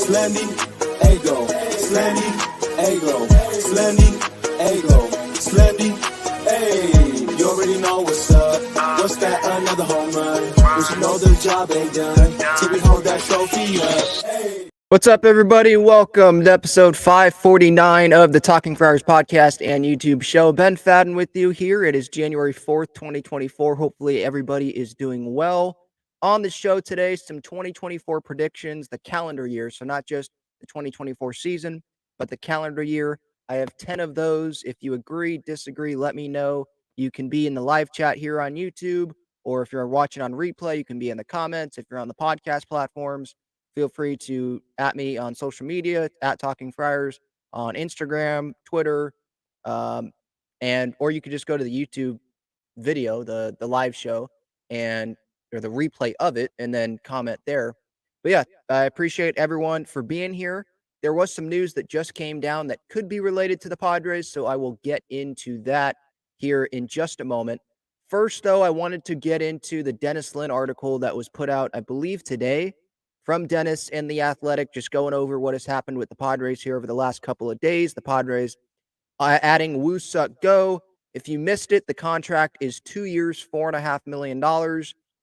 Slendy, ego, Slendy, ego, Slendy, ego, Slendy, hey, you already know what's up. What's that, another home run? But you know the job ain't done till we hold that trophy up. Hey. What's up, everybody? Welcome to episode 549 of the Talking Friars podcast and YouTube show. Ben Fadden with you here. It is January 4th, 2024. Hopefully everybody is doing well. On the show today, some 2024 predictions, the calendar year. So not just the 2024 season, but the calendar year. I have 10 of those. If you agree, disagree, let me know. You can be in the live chat here on YouTube, or if you're watching on replay, you can be in the comments. If you're on the podcast platforms, feel free to at me on social media, at Talking Friars, on Instagram, Twitter, or you could just go to the YouTube video, the live show, or the replay of it, and then comment there. But yeah, I appreciate everyone for being here. There was some news that just came down that could be related to the Padres, so I will get into that here in just a moment. First, though, I wanted to get into the Dennis Lin article that was put out, I believe, today from Dennis and The Athletic, just going over what has happened with the Padres here over the last couple of days. The Padres adding Woo Suk Go. If you missed it, the contract is 2 years, $4.5 million,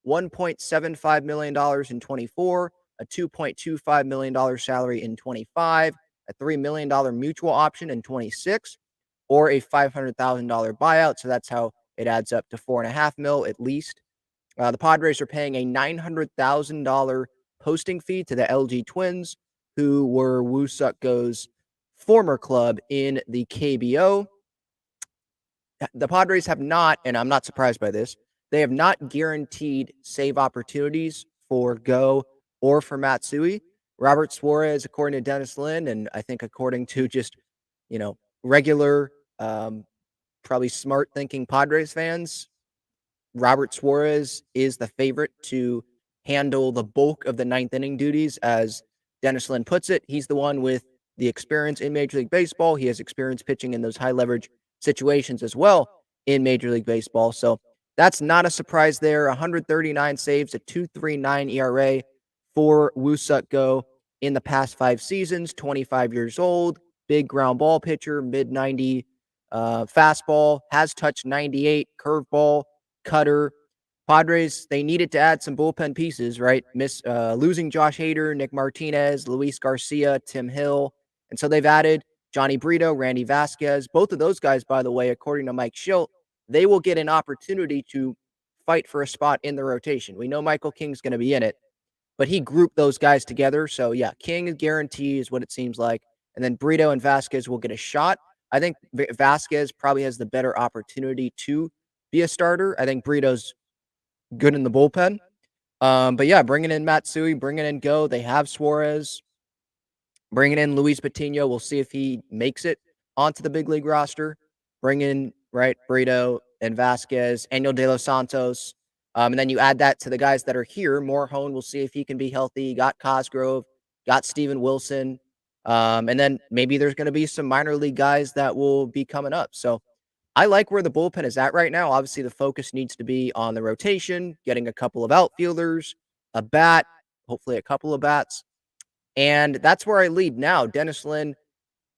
$1.75 million in 24, a $2.25 million salary in 25, a $3 million mutual option in 26, or a $500,000 buyout. So that's how it adds up to $4.5 million at least. The Padres are paying a $900,000 posting fee to the LG Twins, who were Woo Suk Go's former club in the KBO. The Padres have not, and I'm not surprised by this, they have not guaranteed save opportunities for Go or for Matsui. Robert Suarez, according to Dennis Lin, and I think according to just, regular, probably smart thinking Padres fans, Robert Suarez is the favorite to handle the bulk of the ninth inning duties, as Dennis Lin puts it. He's the one with the experience in Major League Baseball. He has experience pitching in those high leverage situations as well in Major League Baseball. So that's not a surprise there. 139 saves, a 2.39 ERA for Woo Suk Go in the past 5 seasons. 25 years old, big ground ball pitcher, mid-90 fastball, has touched 98, curveball, cutter. Padres, they needed to add some bullpen pieces, right? Losing Josh Hader, Nick Martinez, Luis Garcia, Tim Hill. And so they've added Johnny Brito, Randy Vasquez. Both of those guys, by the way, according to Mike Shildt, they will get an opportunity to fight for a spot in the rotation. We know Michael King's going to be in it, but he grouped those guys together. So yeah, King is guaranteed is what it seems like. And then Brito and Vasquez will get a shot. I think Vasquez probably has the better opportunity to be a starter. I think Brito's good in the bullpen. But yeah, bringing in Matsui, bringing in Go. They have Suarez. Bringing in Luis Patino. We'll see if he makes it onto the big league roster. Bring in, Brito and Vasquez, Angel De Los Santos. And then you add that to the guys that are here. Morhone, we'll see if he can be healthy. You got Cosgrove, got Steven Wilson. And then maybe there's going to be some minor league guys that will be coming up. So I like where the bullpen is at right now. Obviously, the focus needs to be on the rotation, getting a couple of outfielders, a bat, hopefully a couple of bats. And that's where I lead now. Dennis Lin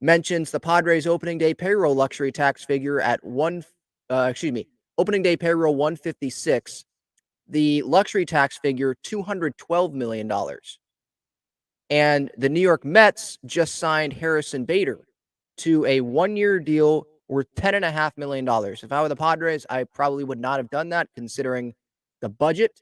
mentions the Padres opening day payroll luxury tax figure at opening day payroll 156. The luxury tax figure, $212 million. And the New York Mets just signed Harrison Bader to a 1-year deal worth $10.5 million. If I were the Padres, I probably would not have done that, considering the budget.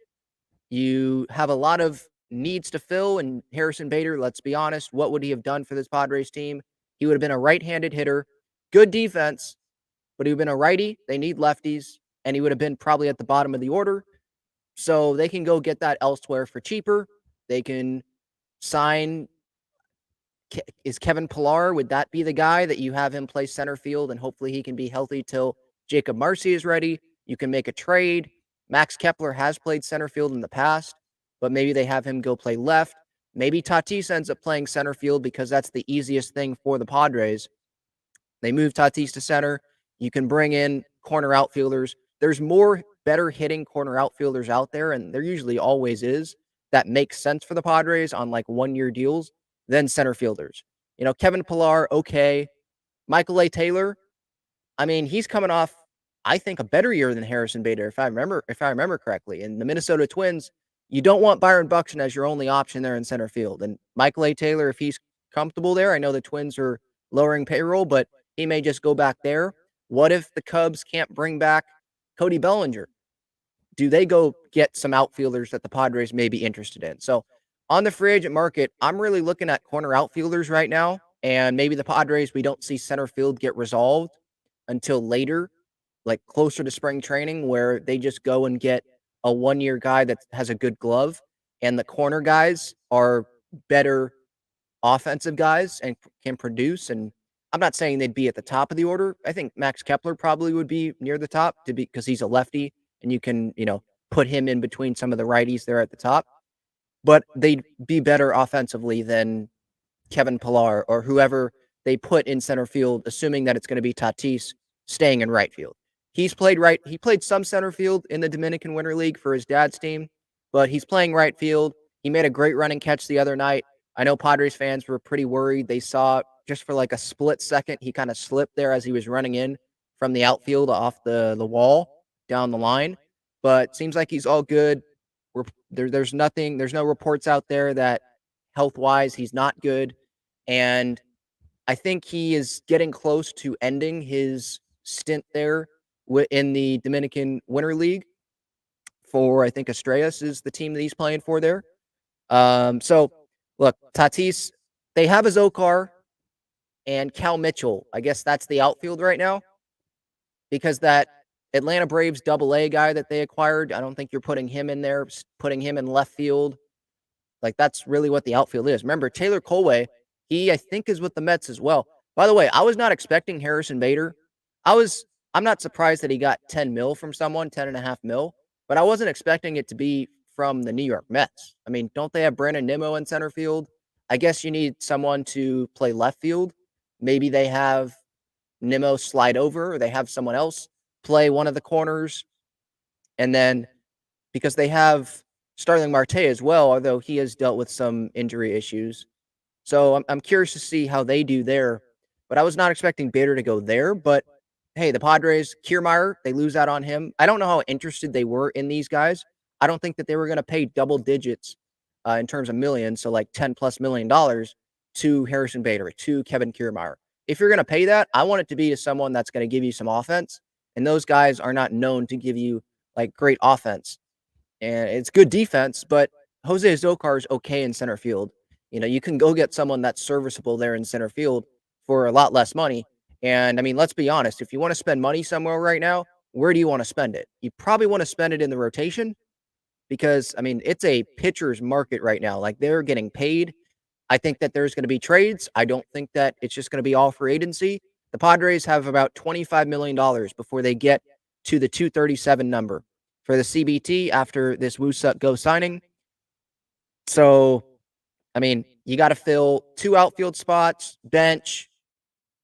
You have a lot of needs to fill, and Harrison Bader, let's be honest, what would he have done for this Padres team? He would have been a right-handed hitter, good defense, but he would have been a righty. They need lefties, and he would have been probably at the bottom of the order. So they can go get that elsewhere for cheaper. They can sign. Is Kevin Pillar, would that be the guy that you have him play center field, and hopefully he can be healthy till Jacob Marcy is ready? You can make a trade. Max Kepler has played center field in the past, but maybe they have him go play left. Maybe Tatis ends up playing center field because that's the easiest thing for the Padres. They move Tatis to center. You can bring in corner outfielders. There's more better hitting corner outfielders out there, and there usually always is, that makes sense for the Padres on like 1-year deals than center fielders. Kevin Pillar, okay. Michael A. Taylor, I mean, he's coming off, I think, a better year than Harrison Bader, if I remember correctly. And the Minnesota Twins, you don't want Byron Buxton as your only option there in center field. And Michael A. Taylor, if he's comfortable there, I know the Twins are lowering payroll, but he may just go back there. What if the Cubs can't bring back Cody Bellinger? Do they go get some outfielders that the Padres may be interested in? So on the free agent market, I'm really looking at corner outfielders right now. And maybe the Padres, we don't see center field get resolved until later, like closer to spring training, where they just go and get a 1-year guy that has a good glove. And the corner guys are better offensive guys and can produce. And I'm not saying they'd be at the top of the order. I think Max Kepler probably would be near the top because he's a lefty and you can, put him in between some of the righties there at the top. But they'd be better offensively than Kevin Pillar or whoever they put in center field, assuming that it's going to be Tatis staying in right field. He played some center field in the Dominican Winter League for his dad's team, but he's playing right field. He made a great running catch the other night. I know Padres fans were pretty worried. They saw just for like a split second, he kind of slipped there as he was running in from the outfield off the wall down the line. But seems like he's all good. There's no reports out there that health-wise he's not good. And I think he is getting close to ending his stint there in the Dominican Winter League for, I think, Estrellas is the team that he's playing for there. So, look, Tatis, they have Azokar and Cal Mitchell. I guess that's the outfield right now because that Atlanta Braves AA guy that they acquired, I don't think you're putting him in there, putting him in left field. Like, that's really what the outfield is. Remember, Taylor Colway, he, I think, is with the Mets as well. By the way, I was not expecting Harrison Bader. I'm not surprised that he got 10 mil from someone, 10.5 mil, but I wasn't expecting it to be from the New York Mets. I mean, don't they have Brandon Nimmo in center field? I guess you need someone to play left field. Maybe they have Nimmo slide over, or they have someone else play one of the corners. And then because they have Starling Marte as well, although he has dealt with some injury issues. So I'm curious to see how they do there. But I was not expecting Bader to go there. But hey, the Padres, Kiermaier, they lose out on him. I don't know how interested they were in these guys. I don't think that they were going to pay double digits in terms of millions, so like $10+ million to Harrison Bader, to Kevin Kiermaier. If you're going to pay that, I want it to be to someone that's going to give you some offense. And those guys are not known to give you like great offense. And it's good defense, but Jose Azokar is okay in center field. You can go get someone that's serviceable there in center field for a lot less money. And I mean, let's be honest, if you want to spend money somewhere right now, where do you want to spend it? You probably want to spend it in the rotation because, I mean, it's a pitcher's market right now. Like, they're getting paid. I think that there's going to be trades. I don't think that it's just going to be all free agency. The Padres have about $25 million before they get to the 237 number for the CBT after this Wusuk Go signing. So, I mean, you got to fill 2 outfield spots, bench,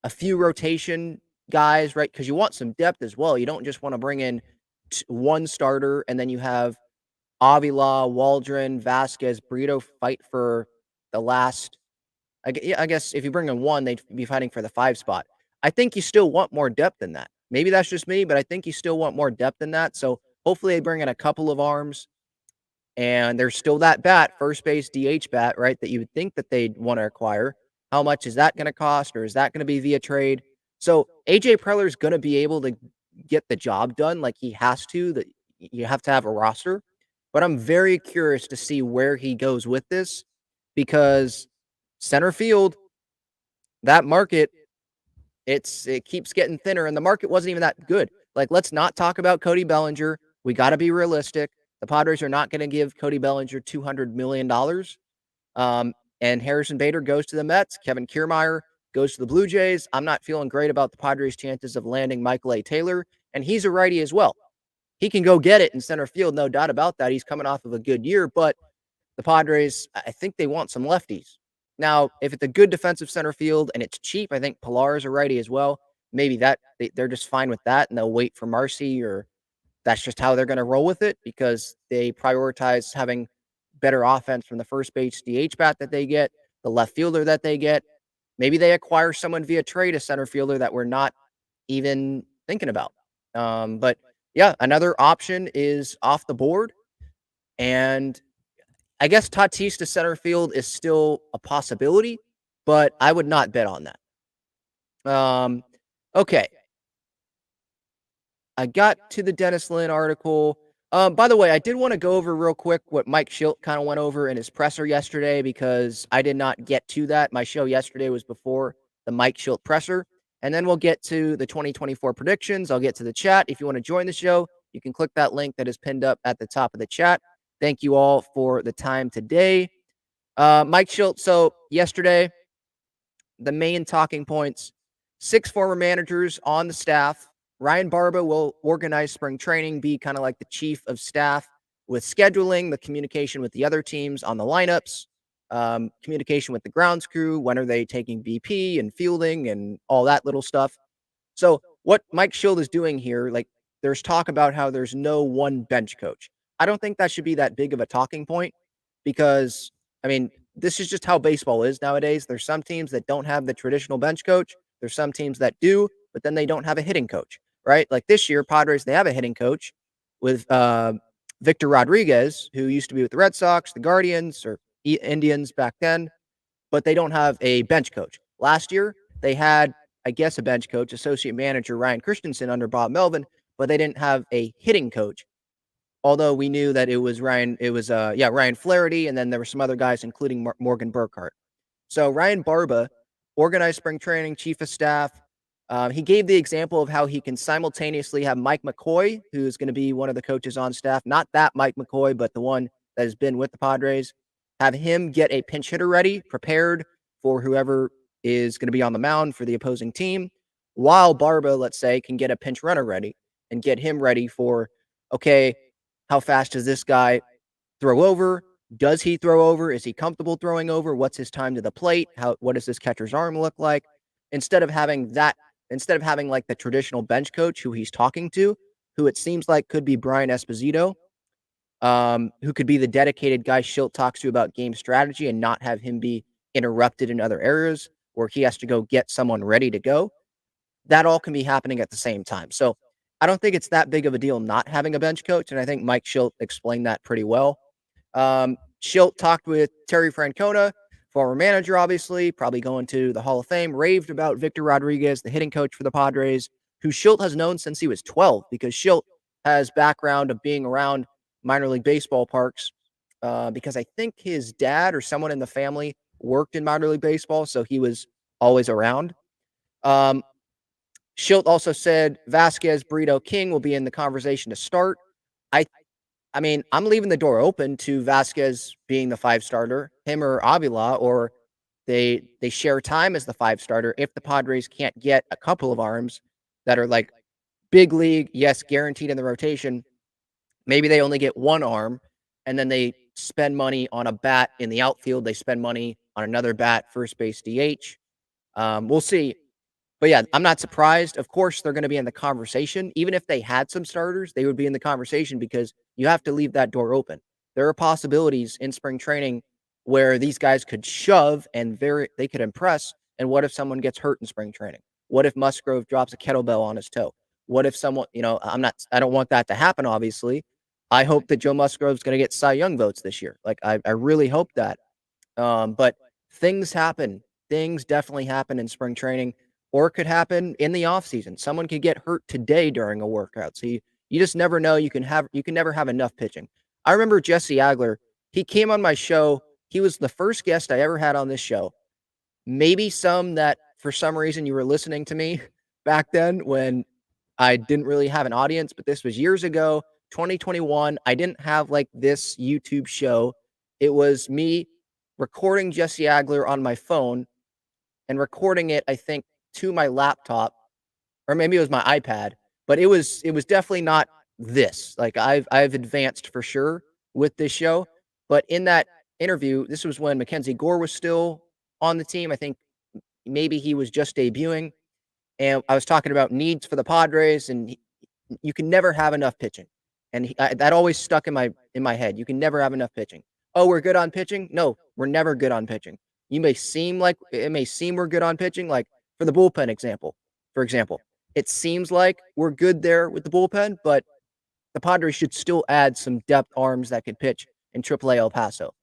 a few rotation guys, right? Because you want some depth as well. You don't just want to bring in one starter and then you have Avila, Waldron, Vasquez, Brito fight for the last. I guess if you bring in one, they'd be fighting for the 5 spot. I think you still want more depth than that. Maybe that's just me, but I think you still want more depth than that. So hopefully they bring in a couple of arms. And there's still that bat, first base DH bat, right, that you would think that they'd want to acquire. How much is that going to cost, or is that going to be via trade? So AJ Preller's going to be able to get the job done like he has to. That you have to have a roster. But I'm very curious to see where he goes with this because center field, that market, it keeps getting thinner, and the market wasn't even that good. Like, let's not talk about Cody Bellinger. We got to be realistic. The Padres are not going to give Cody Bellinger $200 million. And Harrison Bader goes to the Mets. Kevin Kiermaier goes to the Blue Jays. I'm not feeling great about the Padres' chances of landing Michael A. Taylor, and he's a righty as well. He can go get it in center field, no doubt about that. He's coming off of a good year, but the Padres, I think they want some lefties. Now, if it's a good defensive center field and it's cheap, I think Pillar is a righty as well. Maybe they're just fine with that, and they'll wait for Marcy, or that's just how they're going to roll with it because they prioritize having better offense from the first base DH bat that they get. the left fielder that they get. Maybe they acquire someone via trade, a center fielder that we're not even thinking about. But yeah, another option is off the board. And I guess Tatis to center field is still a possibility, but I would not bet on that. Okay. I got to the Dennis Lin article. By the way, I did want to go over real quick what Mike Shildt kind of went over in his presser yesterday because I did not get to that. My show yesterday was before the Mike Shildt presser. And then we'll get to the 2024 predictions. I'll get to the chat. If you want to join the show, you can click that link that is pinned up at the top of the chat. Thank you all for the time today. Mike Shildt. So yesterday, the main talking points, 6 former managers on the staff. Ryan Barba will organize spring training, be kind of like the chief of staff with scheduling, the communication with the other teams on the lineups, communication with the grounds crew. When are they taking BP and fielding and all that little stuff? So what Mike Shildt is doing here, like there's talk about how there's no one bench coach. I don't think that should be that big of a talking point because, I mean, this is just how baseball is nowadays. There's some teams that don't have the traditional bench coach. There's some teams that do, but then they don't have a hitting coach, right? Like this year, Padres, they have a hitting coach with Victor Rodriguez, who used to be with the Red Sox, the Guardians, or Indians back then, but they don't have a bench coach. Last year, they had, I guess, a bench coach, associate manager Ryan Christensen under Bob Melvin, but they didn't have a hitting coach. Although we knew that it was Ryan Flaherty, and then there were some other guys, including Morgan Burkhart. So Ryan Barba organized spring training, chief of staff. He gave the example of how he can simultaneously have Mike McCoy, who's going to be one of the coaches on staff, not that Mike McCoy, but the one that has been with the Padres, have him get a pinch hitter ready, prepared for whoever is going to be on the mound for the opposing team, while Barba, let's say, can get a pinch runner ready and get him ready for, okay, how fast does this guy throw over? Does he throw over? Is he comfortable throwing over? What's his time to the plate? What does this catcher's arm look like? Instead of having like the traditional bench coach who he's talking to, who it seems like could be Brian Esposito, who could be the dedicated guy Shildt talks to about game strategy and not have him be interrupted in other areas where he has to go get someone ready to go. That all can be happening at the same time. So I don't think it's that big of a deal not having a bench coach, and I think Mike Shildt explained that pretty well. Shildt talked with Terry Francona, former manager, obviously, probably going to the Hall of Fame, raved about Victor Rodriguez, the hitting coach for the Padres, who Shildt has known since he was 12, because Shildt has background of being around minor league baseball parks, because I think his dad or someone in the family worked in minor league baseball, so he was always around. Shildt also said Vasquez, Brito, King will be in the conversation to start. I mean, I'm leaving the door open to Vasquez being the 5 starter, him or Avila, or they share time as the 5 starter if the Padres can't get a couple of arms that are like big league, yes, guaranteed in the rotation. Maybe they only get 1 arm, and then they spend money on a bat in the outfield. They spend money on another bat, first base DH. We'll see. But yeah, I'm not surprised. Of course, they're going to be in the conversation. Even if they had some starters, they would be in the conversation because you have to leave that door open. There are possibilities in spring training where these guys could shove and they could impress. And what if someone gets hurt in spring training? What if Musgrove drops a kettlebell on his toe? What if someone, I don't want that to happen, obviously. I hope that Joe Musgrove's going to get Cy Young votes this year. Like, I really hope that. But things happen. Things definitely happen in spring training. Or it could happen in the offseason. Someone could get hurt today during a workout. So you just never know. You can never have enough pitching. I remember Jesse Agler. He came on my show. He was the first guest I ever had on this show. Maybe some that for some reason you were listening to me back then when I didn't really have an audience, but this was years ago, 2021. I didn't have like this YouTube show. It was me recording Jesse Agler on my phone and recording it, I think, to my laptop, or maybe it was my iPad, but it was definitely not this. Like I've advanced for sure with this show. But in that interview, this was when Mackenzie Gore was still on the team. I think maybe he was just debuting. And I was talking about needs for the Padres, and you can never have enough pitching. And that always stuck in my head. You can never have enough pitching. Oh, we're good on pitching? No, we're never good on pitching. it may seem we're good on pitching, like for the bullpen for example, it seems like we're good there with the bullpen, but the Padres should still add some depth arms that could pitch in AAA El Paso,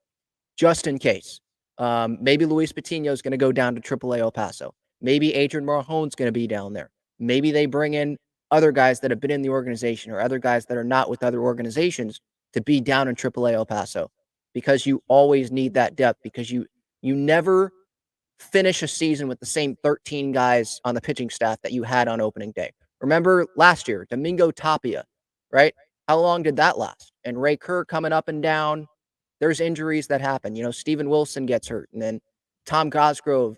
just in case. Maybe Luis Patino is going to go down to AAA El Paso. Maybe Adrian Marjon's going to be down there. Maybe they bring in other guys that have been in the organization or other guys that are not with other organizations to be down in AAA El Paso, because you always need that depth, because you never finish a season with the same 13 guys on the pitching staff that you had on opening day. Remember last year, Domingo Tapia, right? How long did that last? And Ray Kerr coming up and down. There's injuries that happen. Steven Wilson gets hurt, and then Tom Cosgrove,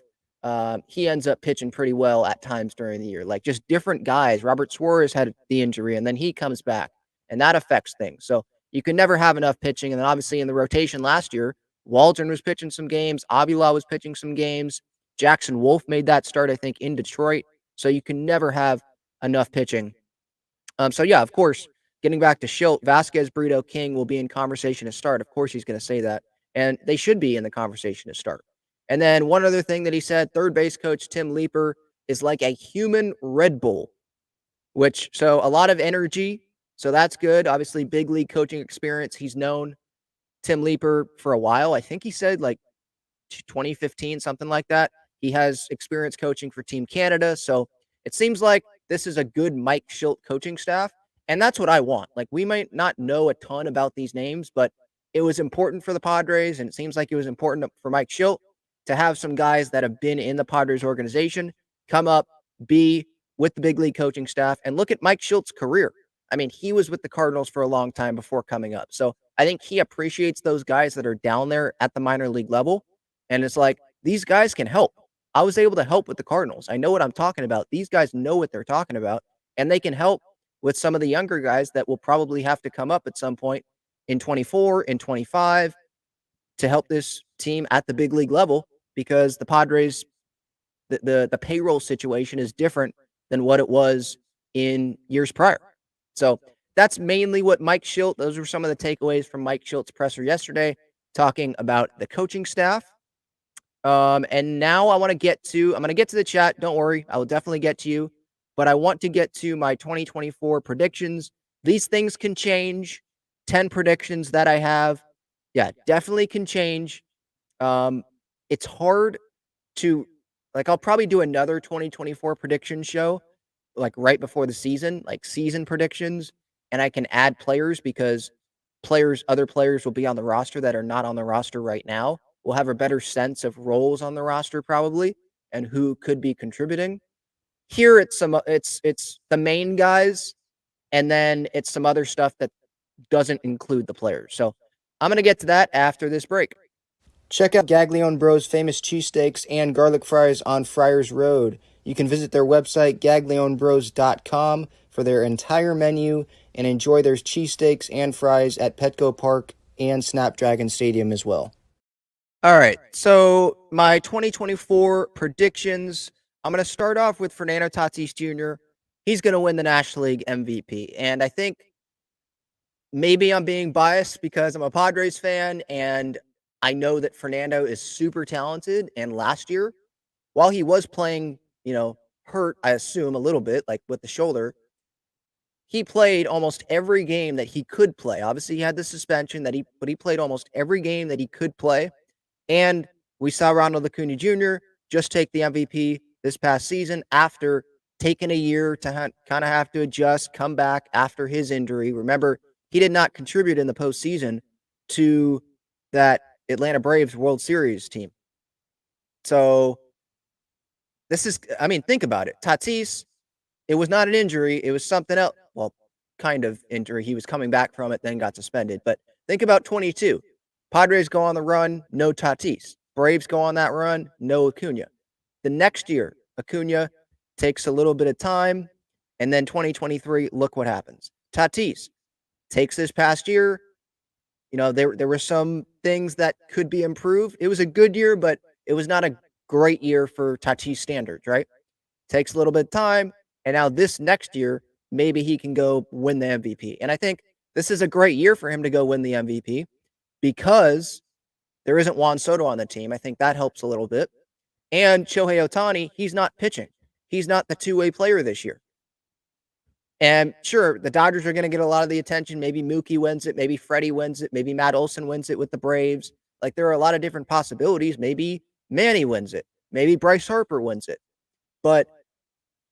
he ends up pitching pretty well at times during the year. Like, just different guys. Robert Suarez had the injury, and then he comes back, and that affects things. So you can never have enough pitching. And then obviously in the rotation last year, Waldron was pitching some games. Avila was pitching some games. Jackson Wolf made that start, I think, in Detroit. So you can never have enough pitching. So yeah, of course, getting back to Shildt, Vasquez, Brito, King will be in conversation to start. Of course, he's going to say that. And they should be in the conversation to start. And then one other thing that he said, third base coach Tim Leeper is like a human Red Bull, so a lot of energy. So that's good. Obviously, big league coaching experience. He's known Tim Leeper for a while. I think he said like 2015, something like that. He has experience coaching for Team Canada. So it seems like this is a good Mike Shildt coaching staff. And that's what I want. Like, we might not know a ton about these names, but it was important for the Padres, and it seems like it was important for Mike Shildt to have some guys that have been in the Padres organization come up, be with the big league coaching staff. And look at Mike Shildt's career. I mean, he was with the Cardinals for a long time before coming up. So I think he appreciates those guys that are down there at the minor league level. And it's like, these guys can help. I was able to help with the Cardinals. I know what I'm talking about. These guys know what they're talking about, and they can help with some of the younger guys that will probably have to come up at some point in 24, in 25 to help this team at the big league level, because the Padres, the payroll situation is different than what it was in years prior. So that's mainly what Mike Shildt, those were some of the takeaways from Mike Shildt's presser yesterday, talking about the coaching staff. And now I'm going to get to the chat. Don't worry. I will definitely get to you, but I want to get to my 2024 predictions. These things can change. 10 predictions that I have. Yeah, definitely can change. It's hard to, like, I'll probably do another 2024 prediction show, like right before the season, like season predictions. And I can add players, because other players will be on the roster that are not on the roster right now. We'll have a better sense of roles on the roster probably and who could be contributing. Here it's the main guys, and then it's some other stuff that doesn't include the players. So I'm going to get to that after this break. Check out Gaglione Bros' famous cheesesteaks and garlic fries on Friars Road. You can visit their website, gaglionebros.com, for their entire menu and enjoy their cheesesteaks and fries at Petco Park and Snapdragon Stadium as well. All right, so my 2024 predictions, I'm going to start off with Fernando Tatis Jr. He's going to win the National League MVP. And I think maybe I'm being biased because I'm a Padres fan, and I know that Fernando is super talented. And last year, while he was playing, hurt, I assume a little bit, like with the shoulder, he played almost every game that he could play. Obviously, he had the suspension but he played almost every game that he could play. And we saw Ronald Acuna Jr. just take the MVP this past season after taking a year to kind of have to adjust, come back after his injury. Remember, he did not contribute in the postseason to that Atlanta Braves World Series team. So think about it. Tatis, it was not an injury. It was something else. Well, kind of injury. He was coming back from it, then got suspended. But think about 22. Padres go on the run, no Tatis. Braves go on that run, no Acuna. The next year, Acuna takes a little bit of time, and then 2023, look what happens. Tatis takes this past year. There were some things that could be improved. It was a good year, but it was not a great year for Tatis standards, right? Takes a little bit of time, and now this next year, maybe he can go win the MVP. And I think this is a great year for him to go win the MVP, because there isn't Juan Soto on the team. I think that helps a little bit. And Shohei Ohtani, he's not pitching. He's not the two-way player this year. And sure, the Dodgers are going to get a lot of the attention. Maybe Mookie wins it. Maybe Freddie wins it. Maybe Matt Olson wins it with the Braves. Like, there are a lot of different possibilities. Maybe Manny wins it. Maybe Bryce Harper wins it. But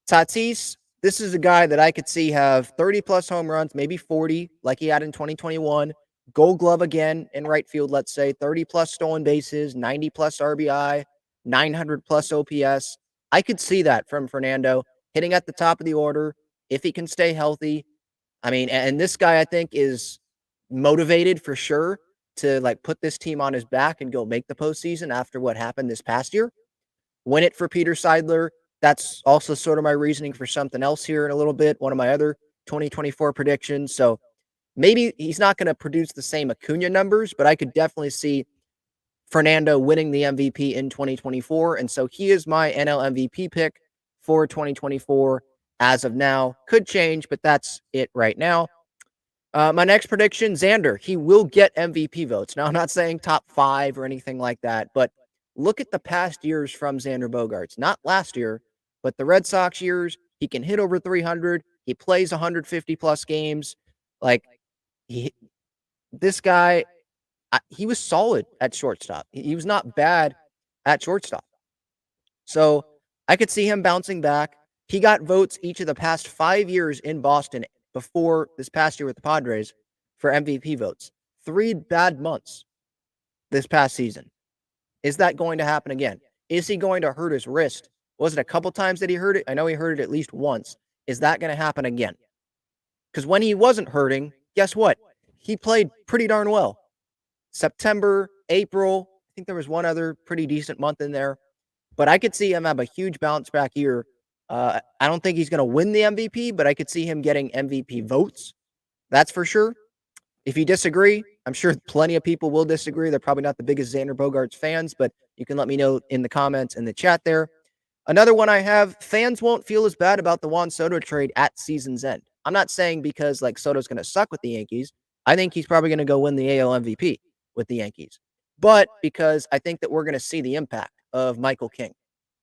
Tatis, this is a guy that I could see have 30-plus home runs, maybe 40, like he had in 2021. Gold Glove again in right field, let's say. 30-plus stolen bases, 90-plus RBI, 900-plus OPS. I could see that from Fernando, hitting at the top of the order if he can stay healthy. I mean, and this guy, I think, is motivated for sure to, like, put this team on his back and go make the postseason after what happened this past year. Win it for Peter Seidler. That's also sort of my reasoning for something else here in a little bit. One of my other 2024 predictions. So maybe he's not going to produce the same Acuna numbers, but I could definitely see Fernando winning the MVP in 2024. And so he is my NL MVP pick for 2024 as of now. Could change, but that's it right now. My next prediction, Xander, he will get MVP votes. Now, I'm not saying top 5 or anything like that, but look at the past years from Xander Bogaerts. Not last year, but the Red Sox years. He can hit over 300. He plays 150-plus games. Like, this guy, he was solid at shortstop. He was not bad at shortstop. So I could see him bouncing back. He got votes each of the past 5 years in Boston before this past year with the Padres for MVP votes. 3 bad months this past season. Is that going to happen again? Is he going to hurt his wrist? Was it a couple times that he hurt it? I know he hurt it at least once. Is that going to happen again? Because when he wasn't hurting, guess what? He played pretty darn well. September, April, I think there was one other pretty decent month in there. But I could see him have a huge bounce back year. I don't think he's going to win the MVP, but I could see him getting MVP votes. That's for sure. If you disagree, I'm sure plenty of people will disagree. They're probably not the biggest Xander Bogaerts fans, but you can let me know in the comments in the chat there. Another one I have, fans won't feel as bad about the Juan Soto trade at season's end. I'm not saying because, like, Soto's going to suck with the Yankees. I think he's probably going to go win the AL MVP with the Yankees. But because I think that we're going to see the impact of Michael King.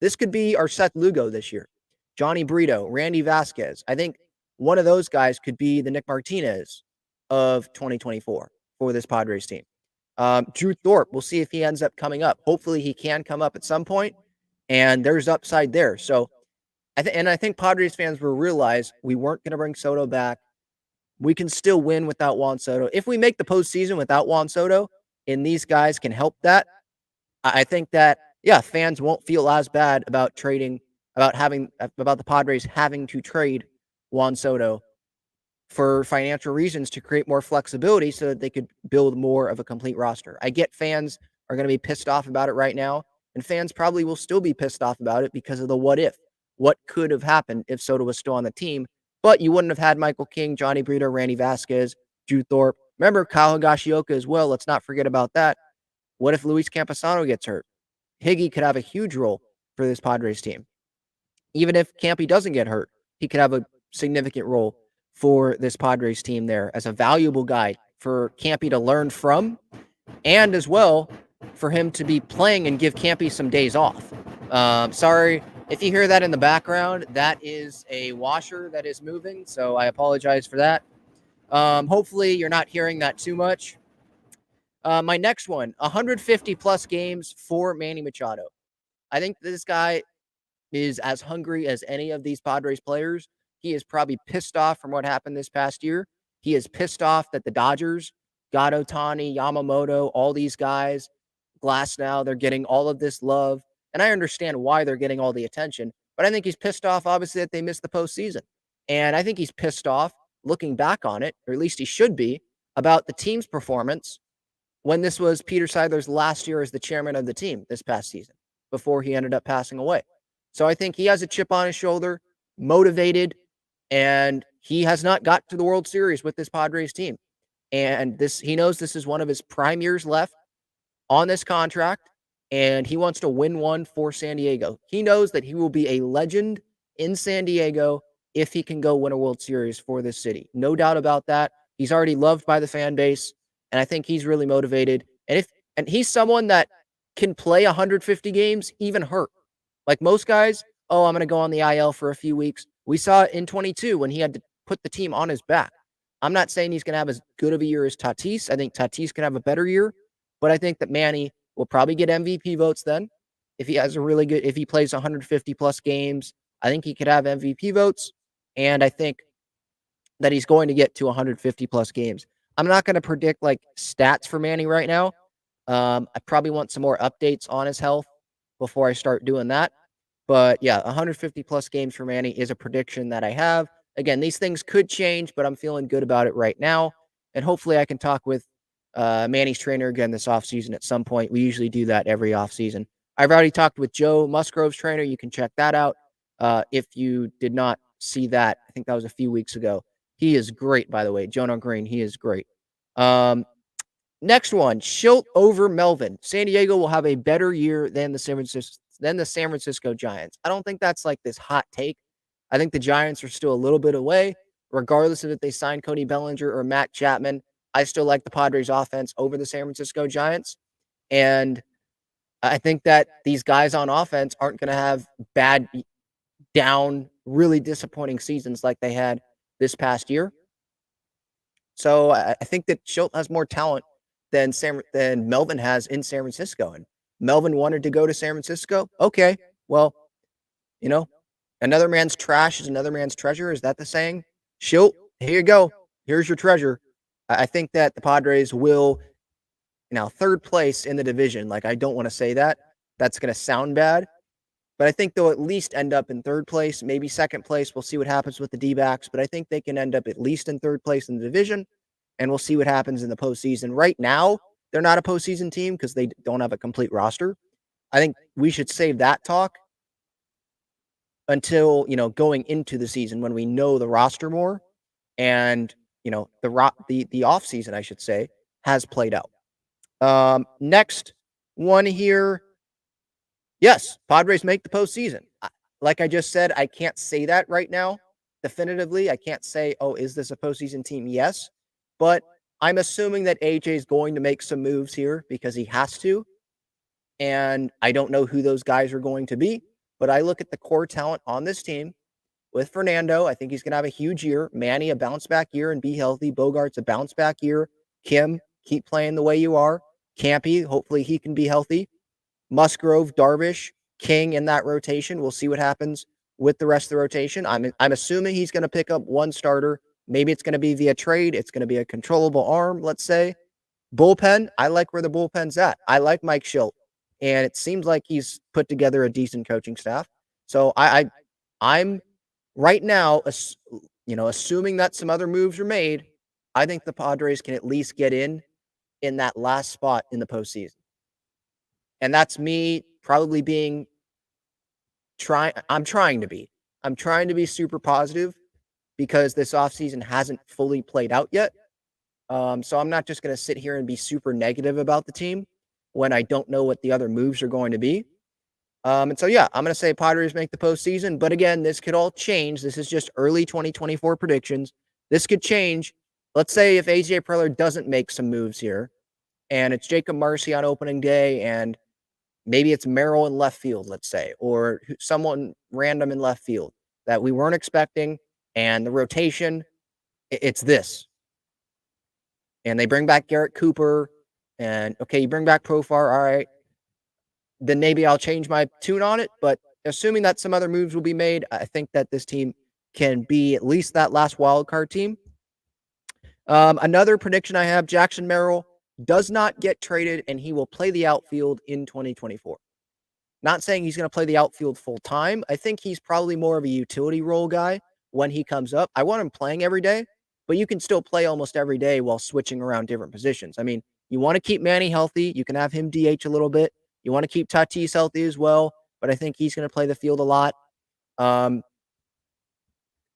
This could be our Seth Lugo this year. Johnny Brito, Randy Vasquez. I think one of those guys could be the Nick Martinez of 2024 for this Padres team. Drew Thorpe, we'll see if he ends up coming up. Hopefully he can come up at some point, and there's upside there. So, I think Padres fans will realize we weren't going to bring Soto back. We can still win without Juan Soto. If we make the postseason without Juan Soto, and these guys can help that, I think that, yeah, fans won't feel as bad about about the Padres having to trade Juan Soto for financial reasons to create more flexibility so that they could build more of a complete roster. I get fans are going to be pissed off about it right now, and fans probably will still be pissed off about it because of the what if. What could have happened if Soto was still on the team? But you wouldn't have had Michael King, Johnny Brito, Randy Vasquez, Drew Thorpe. Remember Kyle Higashioka as well. Let's not forget about that. What if Luis Campusano gets hurt? Higgy could have a huge role for this Padres team. Even if Campy doesn't get hurt, he could have a significant role for this Padres team there as a valuable guy for Campy to learn from, and as well for him to be playing and give Campy some days off. Sorry if you hear that in the background. That is a washer that is moving, so I apologize for that. Hopefully you're not hearing that too much. My next one, 150-plus games for Manny Machado. I think this guy is as hungry as any of these Padres players. He is probably pissed off from what happened this past year. He is pissed off that the Dodgers got Ohtani, Yamamoto, all these guys. Glass now, they're getting all of this love. And I understand why they're getting all the attention. But I think he's pissed off, obviously, that they missed the postseason. And I think he's pissed off, looking back on it, or at least he should be, about the team's performance when this was Peter Seidler's last year as the chairman of the team this past season, before he ended up passing away. So I think he has a chip on his shoulder, motivated, and he has not got to the World Series with this Padres team. And he knows this is one of his prime years left on this contract, and he wants to win one for San Diego. He knows that he will be a legend in San Diego if he can go win a World Series for this city. No doubt about that. He's already loved by the fan base, and I think he's really motivated. And And he's someone that can play 150 games, even hurt. Like most guys, oh, I'm going to go on the IL for a few weeks. We saw it in 22 when he had to put the team on his back. I'm not saying he's going to have as good of a year as Tatis. I think Tatis can have a better year, but I think that Manny will probably get MVP votes then. If he has a really good, if he plays 150 plus games, I think he could have MVP votes. And I think that he's going to get to 150 plus games. I'm not going to predict like stats for Manny right now. I probably want some more updates on his health before I start doing that. But yeah, 150 plus games for Manny is a prediction that I have. Again, these things could change, but I'm feeling good about it right now. And hopefully I can talk with Manny's trainer again this offseason at some point. We usually do that every offseason. I've already talked with Joe Musgrove's trainer. You can check that out. If you did not see that, I think that was a few weeks ago. He is great, by the way. Jonah Green, he is great. Next one, Shildt over Melvin. San Diego will have a better year than the San Francisco Giants. I don't think that's like this hot take. I think the Giants are still a little bit away, regardless of if they sign Cody Bellinger or Matt Chapman. I still like the Padres offense over the San Francisco Giants. And I think that these guys on offense aren't going to have bad, down, really disappointing seasons like they had this past year. So I think that Shildt has more talent than Melvin has in San Francisco. And Melvin wanted to go to San Francisco. Okay, well, another man's trash is another man's treasure. Is that the saying? Shildt, here you go. Here's your treasure. I think that the Padres will third place in the division. Like, I don't want to say that. That's going to sound bad. But I think they'll at least end up in third place, maybe second place. We'll see what happens with the D-backs. But I think they can end up at least in third place in the division. And we'll see what happens in the postseason. Right now, they're not a postseason team because they don't have a complete roster. I think we should save that talk until, going into the season when we know the roster more and, the off season, I should say, has played out. Next one here. Yes, Padres make the postseason. Like I just said, I can't say that right now definitively. I can't say, oh, is this a postseason team? Yes. But I'm assuming that AJ is going to make some moves here because he has to. And I don't know who those guys are going to be. But I look at the core talent on this team with Fernando. I think he's going to have a huge year. Manny, a bounce back year and be healthy. Bogaerts, a bounce back year. Kim, keep playing the way you are. Campy, hopefully he can be healthy. Musgrove, Darvish, King in that rotation. We'll see what happens with the rest of the rotation. I'm assuming he's going to pick up one starter. Maybe it's going to be via trade. It's going to be a controllable arm, let's say. Bullpen, I like where the bullpen's at. I like Mike Shildt, and it seems like he's put together a decent coaching staff. So I'm right now, assuming that some other moves are made, I think the Padres can at least get in that last spot in the postseason. And that's me probably I'm trying to be super positive because this offseason hasn't fully played out yet. So I'm not just going to sit here and be super negative about the team when I don't know what the other moves are going to be. And so, yeah, I'm going to say Padres make the postseason. But again, this could all change. This is just early 2024 predictions. This could change. Let's say if AJ Preller doesn't make some moves here and it's Jacob Marcy on opening day and maybe it's Merrill in left field, let's say, or someone random in left field that we weren't expecting. And the rotation, it's this. And they bring back Garrett Cooper. And, okay, you bring back Profar. All right. Then maybe I'll change my tune on it. But assuming that some other moves will be made, I think that this team can be at least that last wild card team. Another prediction I have, Jackson Merrill does not get traded, and he will play the outfield in 2024. Not saying he's going to play the outfield full time. I think he's probably more of a utility role guy when he comes up. I want him playing every day, but you can still play almost every day while switching around different positions. I mean, you want to keep Manny healthy. You can have him DH a little bit. You want to keep Tatis healthy as well, but I think he's going to play the field a lot.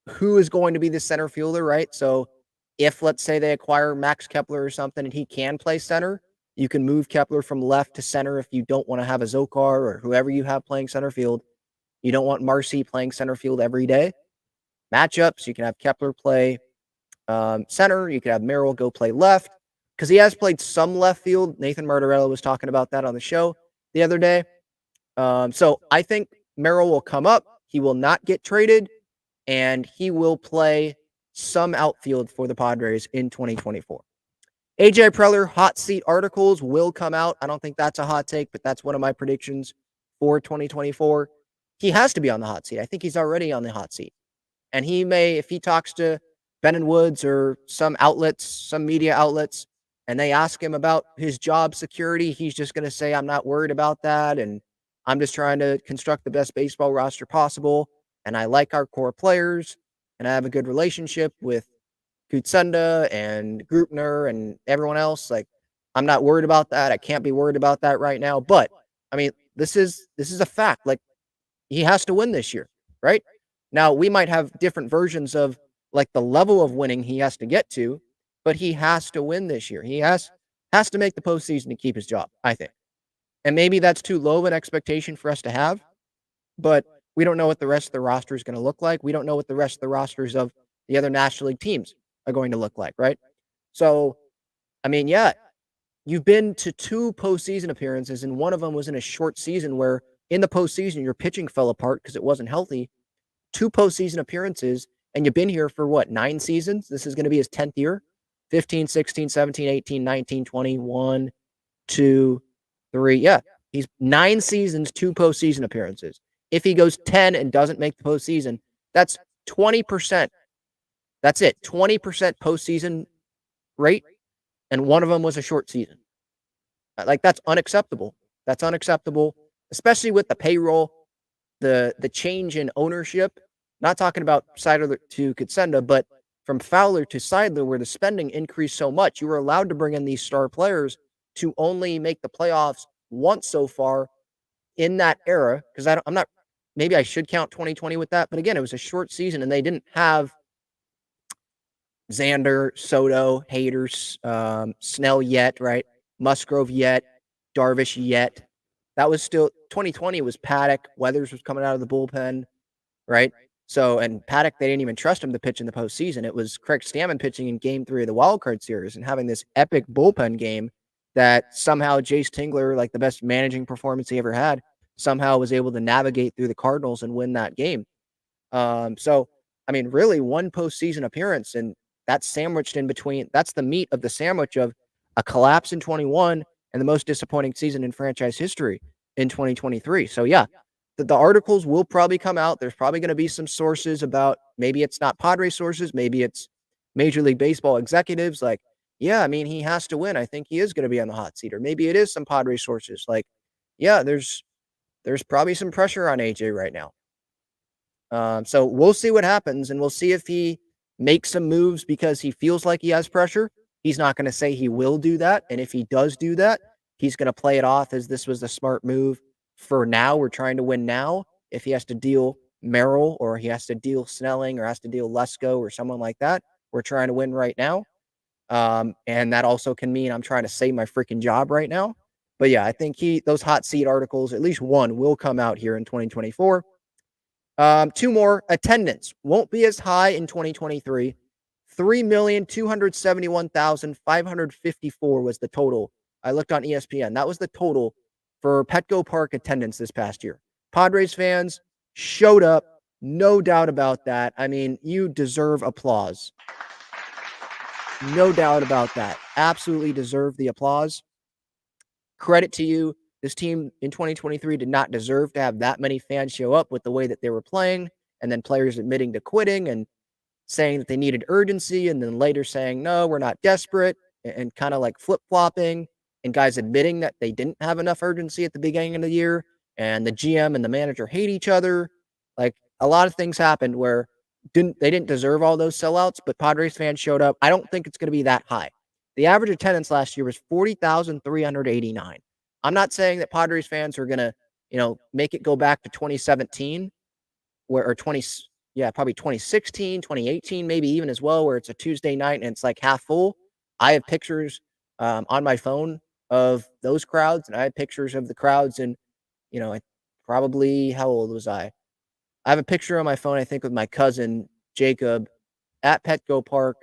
Who is going to be the center fielder, right? So if, let's say, they acquire Max Kepler or something and he can play center, you can move Kepler from left to center if you don't want to have a Zokar or whoever you have playing center field. You don't want Marcy playing center field every day. Matchups, you can have Kepler play center. You can have Merrill go play left. because he has played some left field. Nathan Martorello was talking about that on the show the other day. So I think Merrill will come up. He will not get traded, and he will play some outfield for the Padres in 2024. AJ Preller hot seat articles will come out. I don't think that's a hot take, but that's one of my predictions for 2024. He has to be on the hot seat. I think he's already on the hot seat. And he may, if he talks to Ben and Woods or some outlets, some media outlets, and they ask him about his job security, he's just going to say, I'm not worried about that. And I'm just trying to construct the best baseball roster possible. And I like our core players. And I have a good relationship with Kutsenda and Grupner and everyone else. Like, I'm not worried about that. I can't be worried about that right now. But I mean, this is a fact. Like, he has to win this year, right? Now, we might have different versions of like the level of winning he has to get to, but he has to win this year. He has to make the postseason to keep his job, I think. And maybe that's too low of an expectation for us to have, but we don't know what the rest of the roster is going to look like. We don't know what the rest of the rosters of the other National League teams are going to look like, right? So, I mean, yeah, you've been to 2 postseason appearances, and one of them was in a short season where in the postseason your pitching fell apart because it wasn't healthy. 2 postseason appearances, and you've been here for what, 9 seasons? This is going to be his 10th year. 15, 16, 17, 18, 19, 20, 1, 2, 3. Yeah, he's 9 seasons, 2 postseason appearances. If he goes 10 and doesn't make the postseason, that's 20%. That's it. 20% postseason rate, and one of them was a short season. Like, that's unacceptable. That's unacceptable, especially with the payroll, the change in ownership. Not talking about Seidler to Kutsenda, but from Fowler to Seidler, where the spending increased so much, you were allowed to bring in these star players to only make the playoffs once so far in that era. Because I'm not. Maybe I should count 2020 with that, but again, it was a short season, and they didn't have Xander, Soto, Haters, Snell yet, right? Musgrove yet, Darvish yet. That was still 2020 was Paddock. Weathers was coming out of the bullpen, right? So, and Paddock, they didn't even trust him to pitch in the postseason. It was Craig Stammen pitching in Game 3 of the Wild Card Series and having this epic bullpen game that somehow Jace Tingler, like the best managing performance he ever had, somehow was able to navigate through the Cardinals and win that game. So, I mean, really one postseason appearance, and that's sandwiched in between. That's the meat of the sandwich of a collapse in 21 and the most disappointing season in franchise history in 2023. So, yeah, the articles will probably come out. There's probably going to be some sources about, maybe it's not Padres sources, maybe it's Major League Baseball executives. Like, yeah, I mean, he has to win. I think he is going to be on the hot seat. Or maybe it is some Padres sources. Like, yeah, there's probably some pressure on AJ right now. So we'll see what happens, and we'll see if he makes some moves because he feels like he has pressure. He's not going to say he will do that. And if he does do that, he's going to play it off as this was the smart move for now. We're trying to win now. If he has to deal Merrill, or he has to deal Snelling, or has to deal Lesko or someone like that, we're trying to win right now. And that also can mean I'm trying to save my freaking job right now. But yeah, I think those hot seat articles, at least one, will come out here in 2024. 2 more. Attendance won't be as high in 2023. 3,271,554 was the total. I looked on ESPN. That was the total for Petco Park attendance this past year. Padres fans showed up, no doubt about that. I mean, you deserve applause. No doubt about that. Absolutely deserve the applause. Credit to you. This team in 2023 did not deserve to have that many fans show up with the way that they were playing, and then players admitting to quitting and saying that they needed urgency, and then later saying, no, we're not desperate, and kind of like flip-flopping, and guys admitting that they didn't have enough urgency at the beginning of the year, and the GM and the manager hate each other. Like, a lot of things happened where they didn't deserve all those sellouts, but Padres fans showed up. I don't think it's going to be that high. The average attendance last year was 40,389. I'm not saying that Padres fans are going to, make it go back to 2017 or probably 2016, 2018, maybe even as well, where it's a Tuesday night and it's like half full. I have pictures on my phone of those crowds, and I have pictures of the crowds. And, probably, how old was I? I have a picture on my phone, I think, with my cousin, Jacob, at Petco Park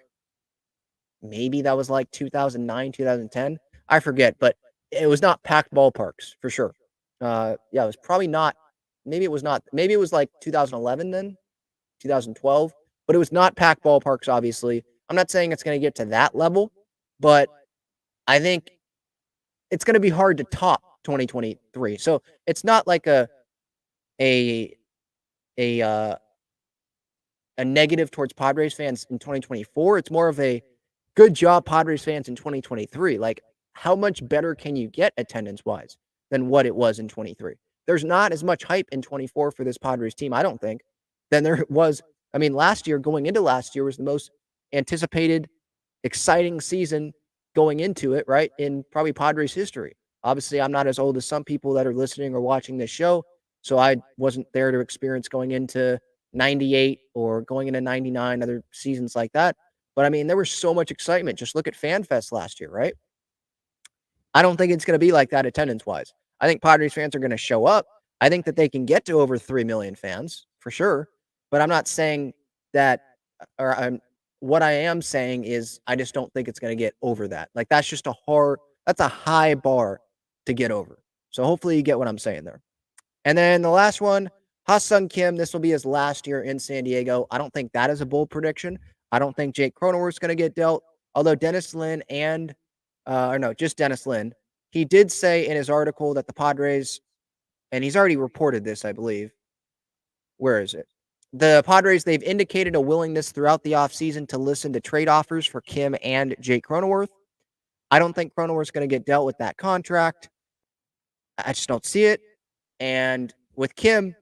maybe that was like 2009, 2010. I forget, but it was not packed ballparks for sure. Yeah, it was probably not. Maybe it was not. Maybe it was like 2011 then, 2012, but it was not packed ballparks, obviously. I'm not saying it's going to get to that level, but I think it's going to be hard to top 2023. So it's not like a a uh, a negative towards Padres fans in 2024. It's more of a good job, Padres fans, in 2023. Like, how much better can you get attendance wise than what it was in 23? There's not as much hype in 24 for this Padres team, I don't think, than there was. I mean, last year, going into last year, was the most anticipated, exciting season going into it, right? In probably Padres history. Obviously, I'm not as old as some people that are listening or watching this show. So I wasn't there to experience going into 98 or going into 99, other seasons like that. But I mean, there was so much excitement. Just look at FanFest last year, right? I don't think it's going to be like that attendance wise. I think Padres fans are going to show up. I think that they can get to over 3 million fans for sure. But I'm not saying that, or what I am saying is I just don't think it's going to get over that. Like, that's just that's a high bar to get over. So hopefully you get what I'm saying there. And then the last one, Ha-Seong Kim, this will be his last year in San Diego. I don't think that is a bold prediction. I don't think Jake Cronenworth's going to get dealt. Although Dennis Lin just Dennis Lin, he did say in his article that the Padres, and he's already reported this, I believe. Where is it? The Padres, they've indicated a willingness throughout the offseason to listen to trade offers for Kim and Jake Cronenworth. I don't think Cronenworth's going to get dealt with that contract. I just don't see it. And with Kim,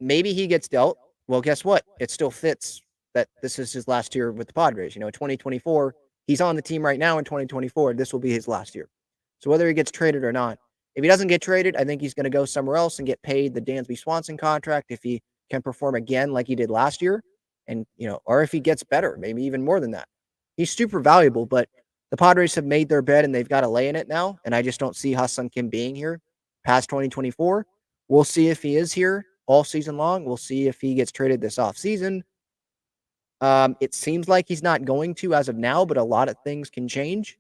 maybe he gets dealt. Well, guess what? It still fits that this is his last year with the Padres. 2024, he's on the team right now in 2024. This will be his last year. So whether he gets traded or not, if he doesn't get traded, I think he's going to go somewhere else and get paid the Dansby Swanson contract if he can perform again like he did last year. And, or if he gets better, maybe even more than that. He's super valuable, but the Padres have made their bed and they've got to lay in it now. And I just don't see Ha-Seong Kim being here past 2024. We'll see if he is here all season long. We'll see if he gets traded this offseason. It seems like he's not going to as of now, but a lot of things can change.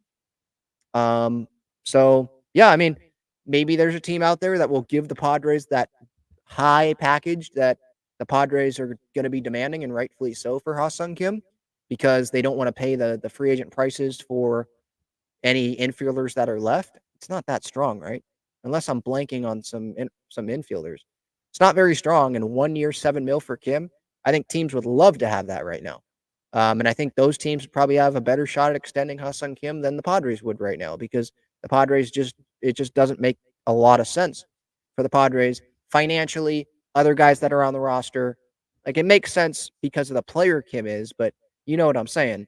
So, yeah, I mean, maybe there's a team out there that will give the Padres that high package that the Padres are going to be demanding, and rightfully so, for Ha-Seong Kim, because they don't want to pay the free agent prices for any infielders that are left. It's not that strong, right? Unless I'm blanking on some infielders. It's not very strong. And 1 year, $7 million for Kim. I think teams would love to have that right now. And I think those teams would probably have a better shot at extending Ha-Seong Kim than the Padres would right now, because the Padres it just doesn't make a lot of sense for the Padres financially. Other guys that are on the roster, like, it makes sense because of the player Kim is, but you know what I'm saying.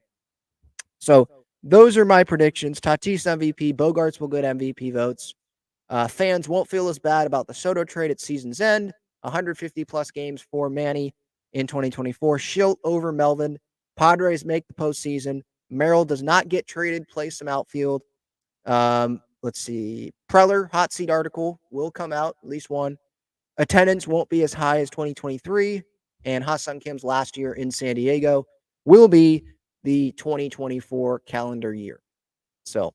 So those are my predictions. Tatis MVP, Bogaerts will get MVP votes. Fans won't feel as bad about the Soto trade at season's end. 150-plus games for Manny in 2024. Shildt over Melvin. Padres make the postseason. Merrill does not get traded. Play some outfield. Let's see. Preller, hot seat article will come out, at least one. Attendance won't be as high as 2023. And Ha-Seong Kim's last year in San Diego will be the 2024 calendar year. So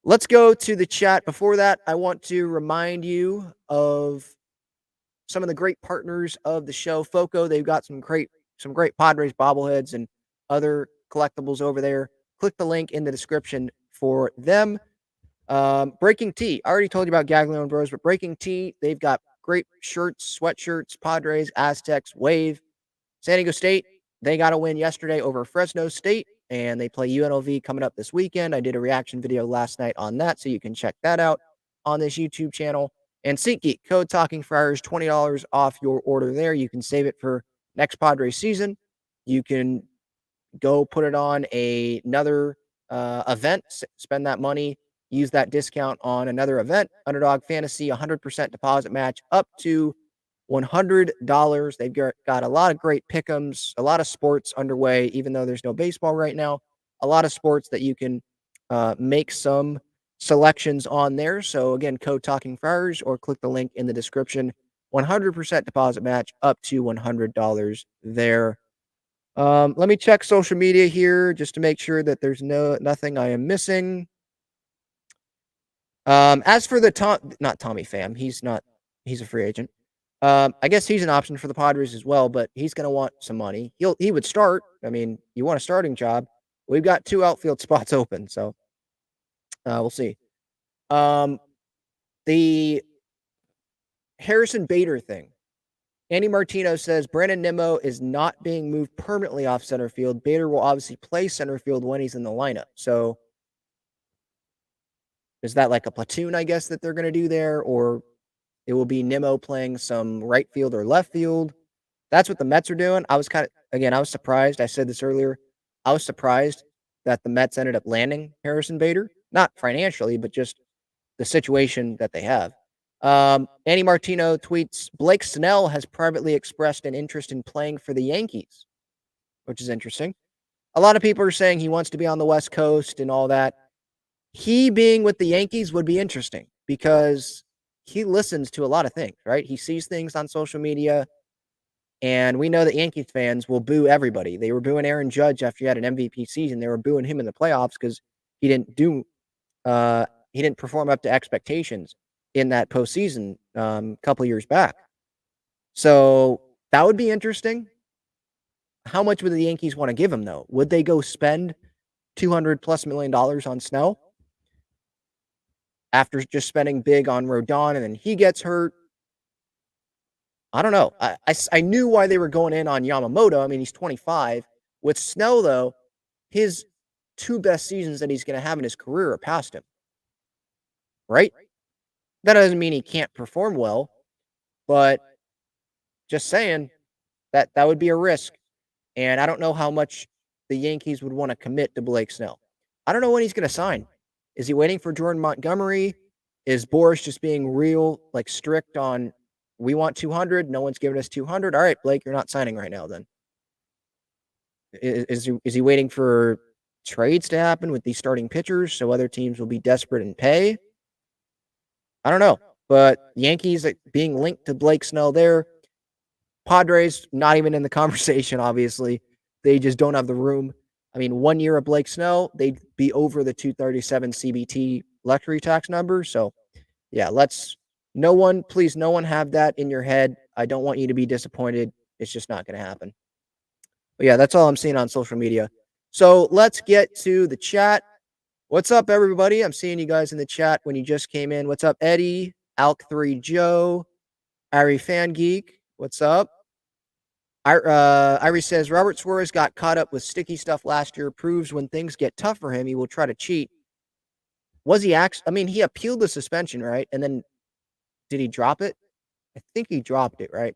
let's go to the chat. Before that, I want to remind you of some of the great partners of the show. Foco, they've got some great Padres bobbleheads and other collectibles over there. Click the link in the description for them. Breaking Tea, I already told you about Gaglione Bros, but Breaking Tea, they've got great shirts, sweatshirts, Padres, Aztecs, Wave. San Diego State, they got a win yesterday over Fresno State, and they play UNLV coming up this weekend. I did a reaction video last night on that, so you can check that out on this YouTube channel. And SeatGeek, code Talking Friars, $20 off your order there. You can save it for next Padres season. You can go put it on another event, spend that money, use that discount on another event. Underdog Fantasy, 100% deposit match up to $100. They've got a lot of great pick'ems, a lot of sports underway, even though there's no baseball right now. A lot of sports that you can make some selections on there. So again, code Talking Friars or click the link in the description. 100% deposit match up to $100 there. Let me check social media here just to make sure that there's nothing I am missing. As for the not Tommy Pham, he's a free agent. I guess he's an option for the Padres as well, but he's going to want some money. He would start. I mean, you want a starting job. We've got 2 outfield spots open, so we'll see. The Harrison Bader thing. Andy Martino says Brandon Nimmo is not being moved permanently off center field. Bader will obviously play center field when he's in the lineup. So is that like a platoon, I guess, that they're going to do there? Or it will be Nimmo playing some right field or left field? That's what the Mets are doing. I was surprised. I said this earlier. I was surprised that the Mets ended up landing Harrison Bader. Not financially, but just the situation that they have. Andy Martino tweets, Blake Snell has privately expressed an interest in playing for the Yankees, which is interesting. A lot of people are saying he wants to be on the West Coast and all that. He being with the Yankees would be interesting because he listens to a lot of things, right? He sees things on social media, and we know that Yankees fans will boo everybody. They were booing Aaron Judge after he had an MVP season. They were booing him in the playoffs because he didn't perform up to expectations in that postseason a couple years back. So that would be interesting. How much would the Yankees want to give him, though? Would they go spend $200+ million on Snell after just spending big on Rodon and then he gets hurt? I don't know. I knew why they were going in on Yamamoto. I mean, he's 25. With Snell, though, his 2 best seasons that he's going to have in his career are past him. Right? That doesn't mean he can't perform well, but just saying that would be a risk. And I don't know how much the Yankees would want to commit to Blake Snell. I don't know when he's going to sign. Is he waiting for Jordan Montgomery? Is Boris just being real, like strict on, we want 200, no one's giving us 200? All right, Blake, you're not signing right now then. Is he waiting for trades to happen with these starting pitchers so other teams will be desperate and pay? I don't know. But Yankees being linked to Blake Snell there. Padres, not even in the conversation, obviously. They just don't have the room. I mean, 1 year of Blake Snell, they'd be over the 237 CBT luxury tax number. So, yeah, no one have that in your head. I don't want you to be disappointed. It's just not going to happen. But yeah, that's all I'm seeing on social media. So let's get to the chat. What's up, everybody? I'm seeing you guys in the chat when you just came in. What's up, Eddie? Alk3 Joe? Ari Fan Geek? What's up? Irie says, Robert Suarez got caught up with sticky stuff last year. Proves when things get tough for him, he will try to cheat. Was he he appealed the suspension, right? And then did he drop it? I think he dropped it, right?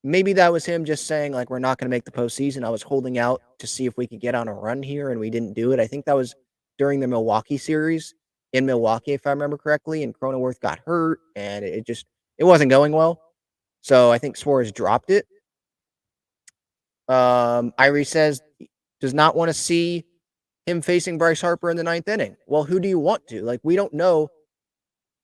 Maybe that was him just saying, like, we're not going to make the postseason. I was holding out to see if we could get on a run here, and we didn't do it. I think that was during the Milwaukee series in Milwaukee, if I remember correctly, and Cronenworth got hurt, and it wasn't going well. So I think Suarez dropped it. Irie says does not want to see him facing Bryce Harper in the 9th inning. Well, who do you want to? Like, we don't know.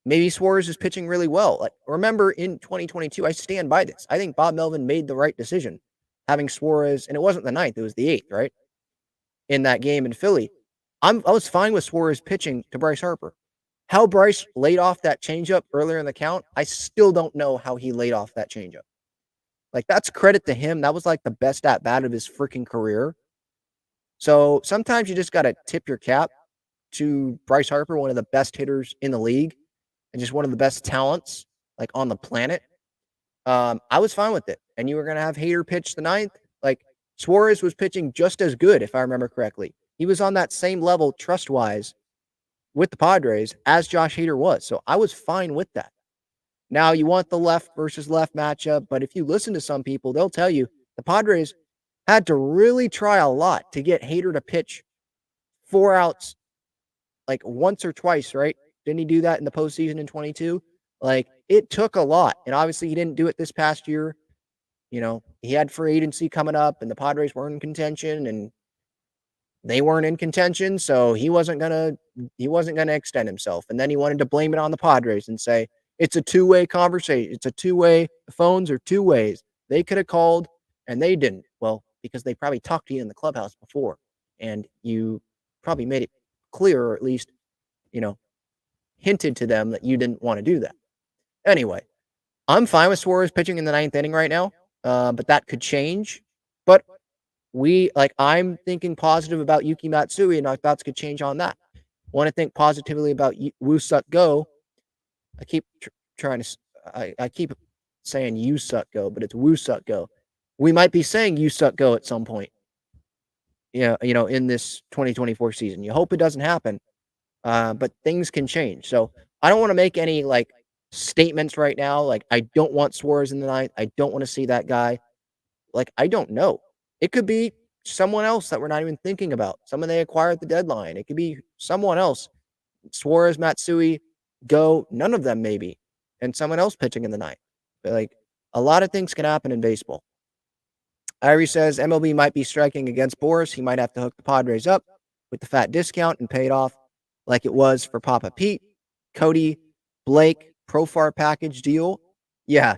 Maybe Suarez is pitching really well. Like, remember in 2022, I stand by this. I think Bob Melvin made the right decision having Suarez, and it wasn't the 9th, it was the 8th, right? In that game in Philly. I was fine with Suarez pitching to Bryce Harper. How Bryce laid off that changeup earlier in the count, I still don't know how he laid off that changeup. Like, that's credit to him. That was like the best at bat of his freaking career. So sometimes you just got to tip your cap to Bryce Harper, one of the best hitters in the league and just one of the best talents like on the planet. I was fine with it. And you were going to have Hader pitch the 9th. Like, Suarez was pitching just as good, if I remember correctly. He was on that same level trust-wise with the Padres as Josh Hader was. So I was fine with that. Now, you want the left versus left matchup, but if you listen to some people, they'll tell you the Padres had to really try a lot to get Hader to pitch 4 outs like once or twice, right? Didn't he do that in the postseason in 22? Like, it took a lot. And obviously, he didn't do it this past year. You know, he had free agency coming up, and the Padres weren't in contention, and they weren't in contention, so he wasn't gonna extend himself. And then he wanted to blame it on the Padres and say, it's a two-way conversation. It's a two-way. The phones are 2 ways. They could have called And they didn't. Well, because they probably talked to you in the clubhouse before, and you probably made it clear, or at least, hinted to them that you didn't want to do that. Anyway, I'm fine with Suarez pitching in the 9th inning right now, but that could change. But I'm thinking positive about Yuki Matsui, and our thoughts could change on that. Want to think positively about Woo Suk Go. I keep trying to, I keep saying You Suck Go, but it's Woo Suk Go. We might be saying You Suck Go at some point. Yeah, in this 2024 season. You hope it doesn't happen, but things can change. So I don't want to make any statements right now. Like, I don't want Suarez in the 9th. I don't want to see that guy. I don't know. It could be someone else that we're not even thinking about. Someone they acquired at the deadline. It could be someone else. Suarez, Matsui, Go, none of them maybe, and someone else pitching in the 9th. But a lot of things can happen in baseball. Irie says MLB might be striking against Boris. He might have to hook the Padres up with the fat discount and pay it off like it was for Papa Pete, Cody, Blake, Profar package deal. Yeah.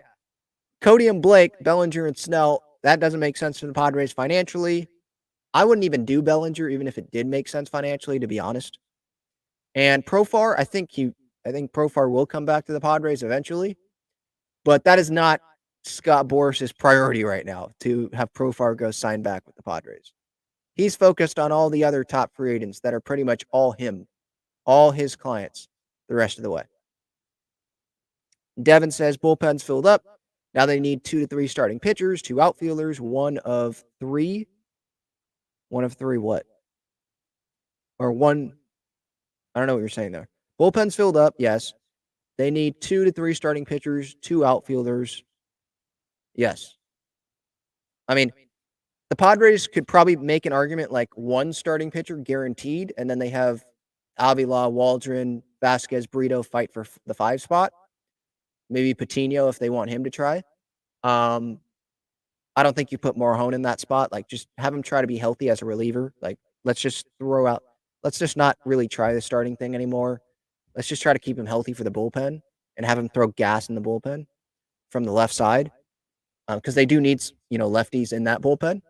Cody and Blake, Bellinger and Snell, that doesn't make sense for the Padres financially. I wouldn't even do Bellinger, even if it did make sense financially, to be honest. And Profar, I think Profar will come back to the Padres eventually, but that is not Scott Boras's priority right now to have Profar go sign back with the Padres. He's focused on all the other top free agents that are pretty much all him, all his clients the rest of the way. Devin says bullpen's filled up. Now they need 2 to 3 starting pitchers, 2 outfielders, 1 of 3. 1 of 3 what? Or 1, I don't know what you're saying there. Bullpen's filled up, yes. They need 2 to 3 starting pitchers, 2 outfielders. Yes. I mean, the Padres could probably make an argument 1 starting pitcher guaranteed, and then they have Avila, Waldron, Vasquez, Brito fight for the 5 spot. Maybe Patino if they want him to try. I don't think you put Morahone in that spot. Just have him try to be healthy as a reliever. Let's just not really try the starting thing anymore. Let's just try to keep him healthy for the bullpen and have him throw gas in the bullpen from the left side. Because they do need, lefties in that bullpen.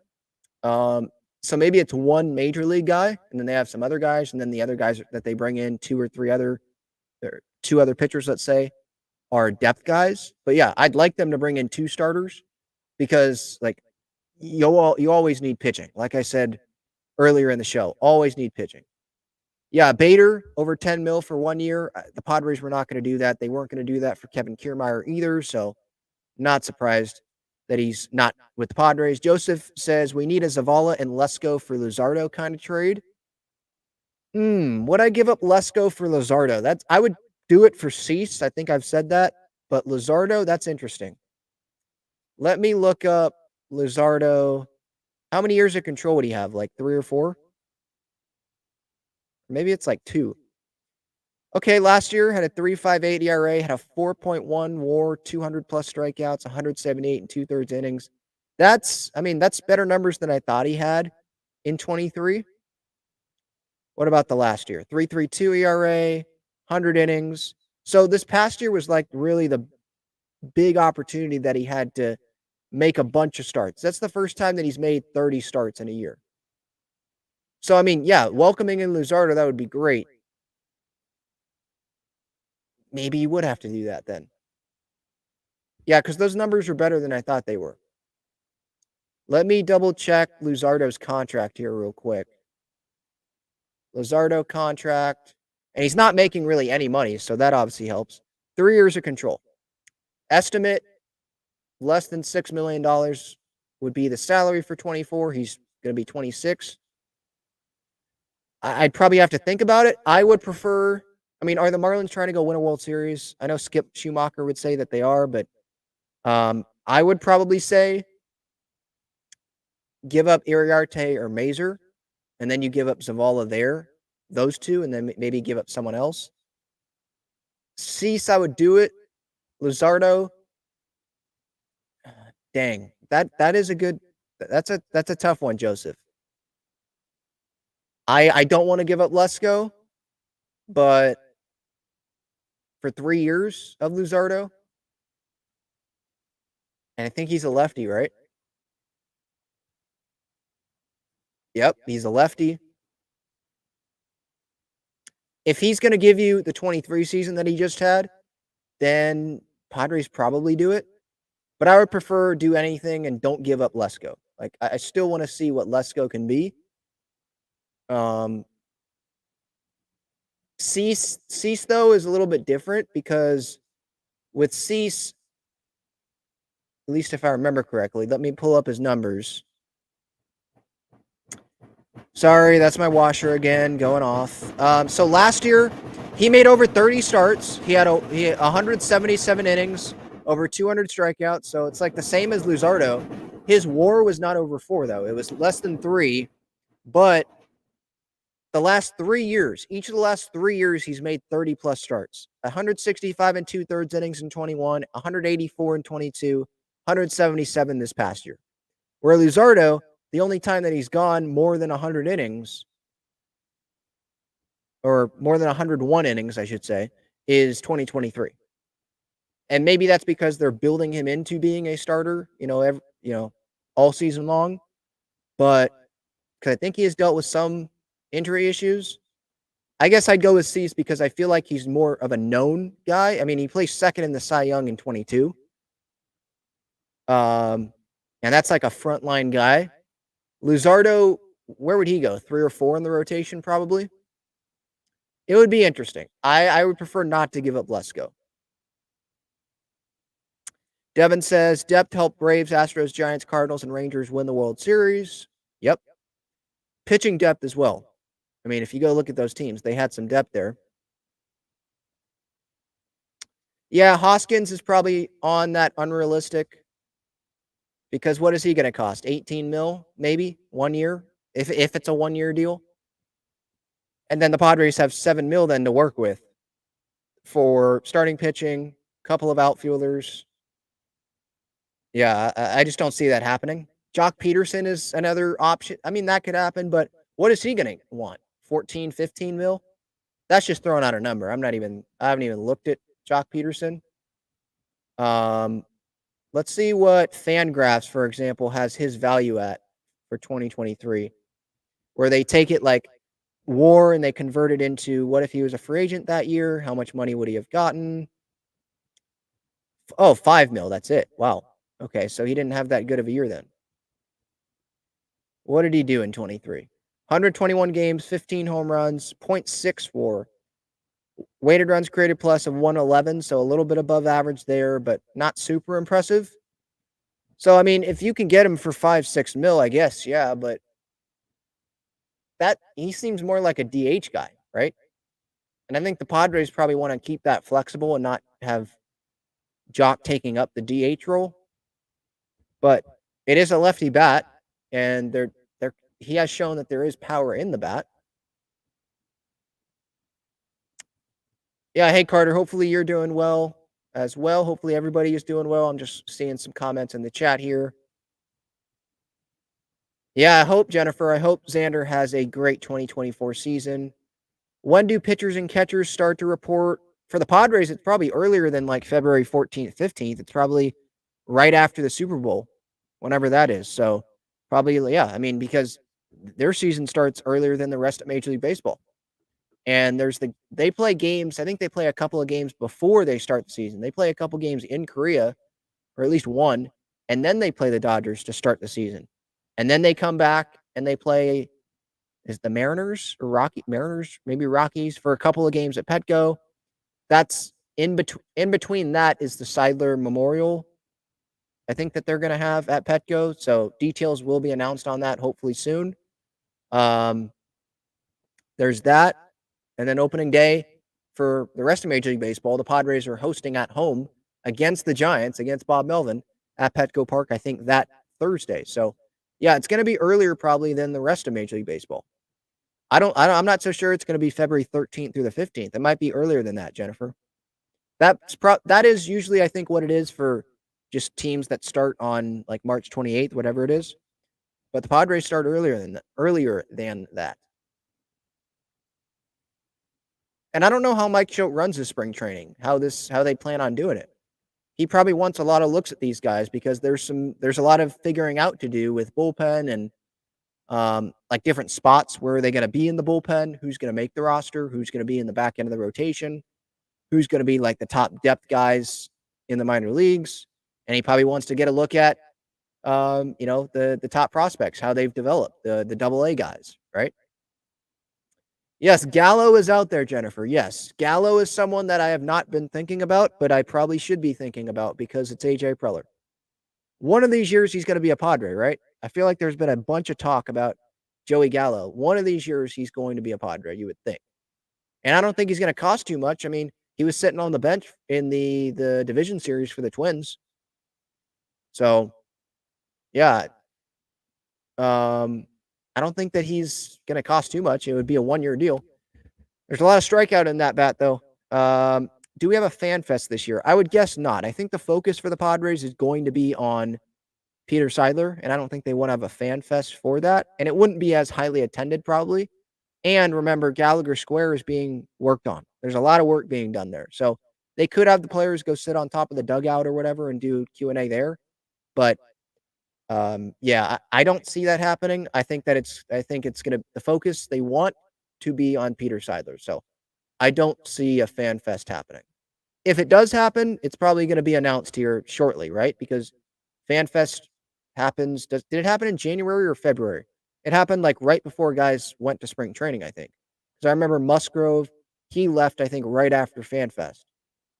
So maybe it's 1 major league guy, and then they have some other guys, and then the other guys that they bring in, 2 or 3 other, or 2 other pitchers, let's say, are depth guys. But yeah, I'd like them to bring in 2 starters because you always need pitching. Like I said earlier in the show, always need pitching. Yeah, Bader over 10 mil for 1 year. The Padres were not going to do that. They weren't going to do that for Kevin Kiermaier either. So not surprised that he's not with the Padres. Joseph says we need a Zavala and Lesko for Luzardo kind of trade. Would I give up Lesko for Luzardo? I would do it for Cease. I think I've said that. But Luzardo, that's interesting. Let me look up Luzardo. How many years of control would he have? 3 or 4? Maybe it's 2. Okay, last year had a 3.58 ERA, had a 4.1 WAR, 200 plus strikeouts, 178 and 2/3 innings. That's better numbers than I thought he had in 23. What about the last year? 3.32 ERA, 100 innings. So this past year was really the big opportunity that he had to make a bunch of starts. That's the first time that he's made 30 starts in a year. So, yeah, welcoming in Luzardo, that would be great. Maybe you would have to do that then. Yeah, because those numbers are better than I thought they were. Let me double check Luzardo's contract here real quick. Luzardo contract. And he's not making really any money, so that obviously helps. 3 years of control. Estimate, less than $6 million would be the salary for 24. He's going to be 26. I'd probably have to think about it. I would prefer... are the Marlins trying to go win a World Series? I know Skip Schumacher would say that they are, but I would probably say give up Iriarte or Mazer, and then you give up Zavala there, those 2, and then maybe give up someone else. Cease, I would do it. Luzardo, dang, that is a good. That's a tough one, Joseph. I don't want to give up Lesko, but for 3 years of Luzardo, and I think he's a lefty, right? Yep, he's a lefty. If he's going to give you the 23 season that he just had, then Padres probably do it. But I would prefer do anything and don't give up Lesko. Like, I still want to see what Lesko can be. Cease, though, is a little bit different because with Cease, at least if I remember correctly, let me pull up his numbers. Sorry, that's my washer again going off. So last year, he made over 30 starts. He had 177 innings, over 200 strikeouts. So it's like the same as Luzardo. His WAR was not over 4, though. It was less than 3. But the last 3 years, each of the last 3 years, he's made 30-plus starts. 165 and 2/3 innings in 21, 184 and 22, 177 this past year. Where Luzardo, the only time that he's gone more than 100 innings, or more than 101 innings, I should say, is 2023. And maybe that's because they're building him into being a starter, all season long. But because I think he has dealt with some injury issues, I guess I'd go with Cease because I feel like he's more of a known guy. I mean, he placed second in the Cy Young in 22. And that's like a frontline guy. Luzardo, where would he go? 3 or 4 in the rotation, probably. It would be interesting. I would prefer not to give up Lesko. Devin says, depth helped Braves, Astros, Giants, Cardinals, and Rangers win the World Series. Yep. Pitching depth as well. I mean, if you go look at those teams, they had some depth there. Yeah, Hoskins is probably on that unrealistic. Because what is he going to cost? 18 mil, maybe 1 year, if it's a 1-year deal. And then the Padres have 7 mil then to work with for starting pitching, couple of outfielders. Yeah, I just don't see that happening. Jock Peterson is another option. I mean, that could happen, but what is he going to want? 14, 15 mil? That's just throwing out a number. I haven't even looked at Jock Peterson. Let's see what Fangraphs, for example, has his value at for 2023, where they take it like WAR and they convert it into what if he was a free agent that year? How much money would he have gotten? Oh, 5 mil. That's it. Wow. Okay, so he didn't have that good of a year then. What did he do in 23? 121 games, 15 home runs, 0.6 WAR. Weighted runs created plus of 111, so a little bit above average there, but not super impressive. So, I mean, if you can get him for 5-6 mil, I guess, yeah, but he seems more like a DH guy, right? And I think the Padres probably want to keep that flexible and not have Jock taking up the DH role. But it is a lefty bat, and he has shown that there is power in the bat. Yeah, hey, Carter, hopefully you're doing well as well. Hopefully everybody is doing well. I'm just seeing some comments in the chat here. Yeah, I hope, Jennifer, Xander has a great 2024 season. When do pitchers and catchers start to report? For the Padres, it's probably earlier than like February 14th, 15th. It's probably right after the Super Bowl, whenever that is. So probably, yeah, I mean, because their season starts earlier than the rest of Major League Baseball. And they play games. I think they play a couple of games before they start the season. They play a couple games in Korea, or at least one, and then they play the Dodgers to start the season. And then they come back and they play the Mariners or Mariners, maybe Rockies for a couple of games at Petco. That's in between that is the Seidler Memorial, I think, that they're going to have at Petco. So details will be announced on that hopefully soon. There's that. And then opening day for the rest of Major League Baseball, the Padres are hosting at home against the Giants, against Bob Melvin at Petco Park, I think that Thursday. So, yeah, it's going to be earlier probably than the rest of Major League Baseball. I'm not so sure it's going to be February 13th through the 15th. It might be earlier than that, Jennifer. That is usually, I think, what it is for just teams that start on like March 28th, whatever it is. But the Padres start earlier than that. And I don't know how Mike Shildt runs his spring training, how they plan on doing it. He probably wants a lot of looks at these guys because there's a lot of figuring out to do with bullpen and like different spots. Where are they going to be in the bullpen? Who's going to make the roster? Who's going to be in the back end of the rotation? Who's going to be like the top depth guys in the minor leagues? And he probably wants to get a look at, the top prospects, how they've developed, the AA guys, right? Yes, Gallo is out there, Jennifer. Yes, Gallo is someone that I have not been thinking about, but I probably should be thinking about because it's AJ Preller. One of these years, he's going to be a Padre, right? I feel like there's been a bunch of talk about Joey Gallo. One of these years, he's going to be a Padre, you would think. And I don't think he's going to cost too much. I mean, he was sitting on the bench in the division series for the Twins. So, yeah. I don't think that he's going to cost too much. It would be a 1-year deal. There's a lot of strikeout in that bat, though. Do we have a fan fest this year? I would guess not. I think the focus for the Padres is going to be on Peter Seidler, and I don't think they want to have a fan fest for that. And it wouldn't be as highly attended, probably. And remember, Gallagher Square is being worked on. There's a lot of work being done there. So they could have the players go sit on top of the dugout or whatever and do Q&A there. But I don't see that happening. I think it's going to, the focus they want to be on Peter Seidler. So I don't see a fan fest happening. If it does happen, it's probably going to be announced here shortly, right? Because fan fest happens. Did it happen in January or February? It happened like right before guys went to spring training, I think. Because I remember Musgrove, he left, I think, right after fan fest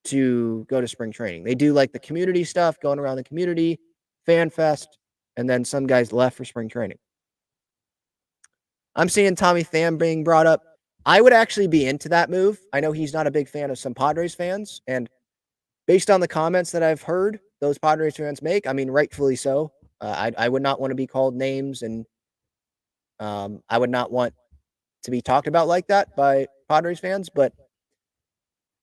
to go to spring training. They do like the community stuff, going around the community, fan fest, and then some guys left for spring training. I'm seeing Tommy Pham being brought up. I would actually be into that move. I know he's not a big fan of some Padres fans, and based on the comments that I've heard those Padres fans make, I mean, rightfully so. I would not want to be called names, and I would not want to be talked about like that by Padres fans. But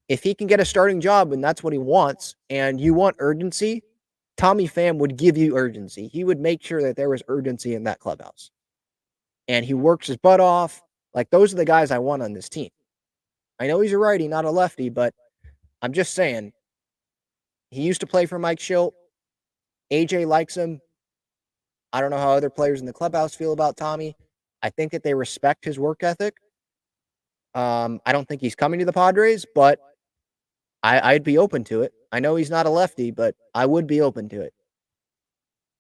if he can get a starting job and that's what he wants, and you want urgency, Tommy Pham would give you urgency. He would make sure that there was urgency in that clubhouse. And he works his butt off. Like, those are the guys I want on this team. I know he's a righty, not a lefty, but I'm just saying, he used to play for Mike Shildt. AJ likes him. I don't know how other players in the clubhouse feel about Tommy. I think that they respect his work ethic. I don't think he's coming to the Padres, but I'd be open to it. I know he's not a lefty, but I would be open to it.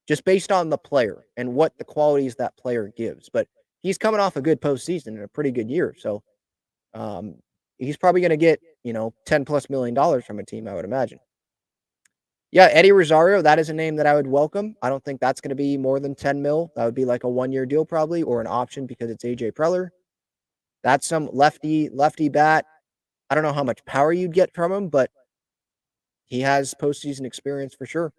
Just based on the player and what the qualities that player gives. But he's coming off a good postseason and a pretty good year. So he's probably going to get, $10+ million from a team, I would imagine. Yeah, Eddie Rosario, that is a name that I would welcome. I don't think that's going to be more than 10 mil. That would be like a 1-year deal probably, or an option because it's AJ Preller. That's some lefty bat. I don't know how much power you'd get from him, but he has postseason experience for sure.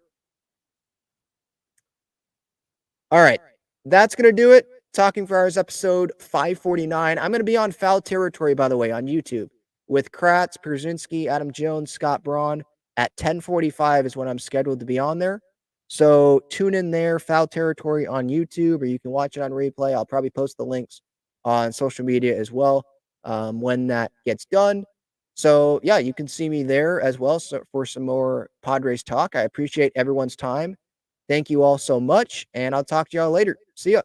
All right, that's going to do it. Talking Friars episode 549. I'm going to be on Foul Territory, by the way, on YouTube with Kratz, Perzinski, Adam Jones, Scott Braun. At 10:45 is when I'm scheduled to be on there. So tune in there, Foul Territory on YouTube, or you can watch it on replay. I'll probably post the links on social media as well when that gets done. So, yeah, you can see me there as well for some more Padres talk. I appreciate everyone's time. Thank you all so much, and I'll talk to y'all later. See ya.